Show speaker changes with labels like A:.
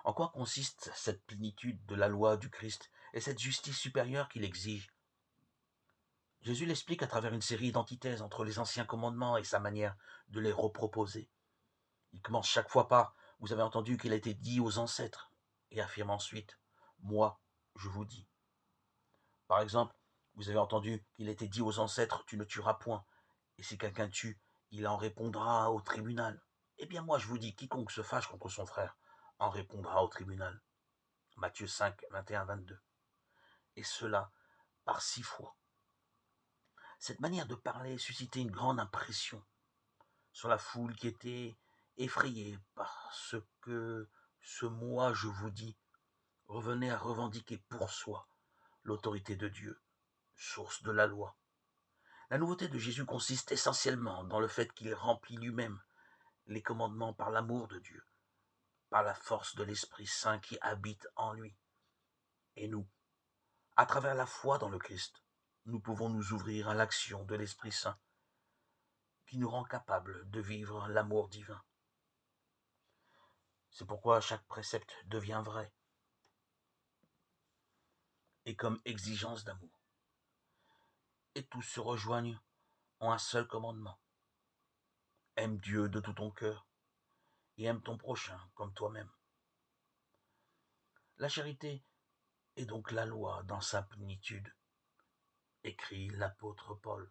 A: En quoi consiste cette plénitude de la loi du Christ et cette justice supérieure qu'il exige? Jésus l'explique à travers une série d'antithèses entre les anciens commandements et sa manière de les reproposer. Il commence chaque fois par Vous avez entendu qu'il a été dit aux ancêtres et affirme ensuite Moi, je vous dis. Par exemple, vous avez entendu qu'il a été dit aux ancêtres Tu ne tueras point. Et si quelqu'un tue, il en répondra au tribunal. Eh bien, moi, je vous dis Quiconque se fâche contre son frère en répondra au tribunal. Matthieu 5, 21, 22. Et cela par 6 fois. Cette manière de parler suscitait une grande impression sur la foule qui était effrayée par ce que ce moi, je vous dis, revenait à revendiquer pour soi l'autorité de Dieu, source de la loi. La nouveauté de Jésus consiste essentiellement dans le fait qu'il remplit lui-même les commandements par l'amour de Dieu, par la force de l'Esprit Saint qui habite en lui. Et nous, à travers la foi dans le Christ, nous pouvons nous ouvrir à l'action de l'Esprit Saint qui nous rend capables de vivre l'amour divin. C'est pourquoi chaque précepte devient vrai et comme exigence d'amour. Et tous se rejoignent en un seul commandement. Aime Dieu de tout ton cœur et aime ton prochain comme toi-même. La charité est donc la loi dans sa plénitude, écrit l'apôtre Paul.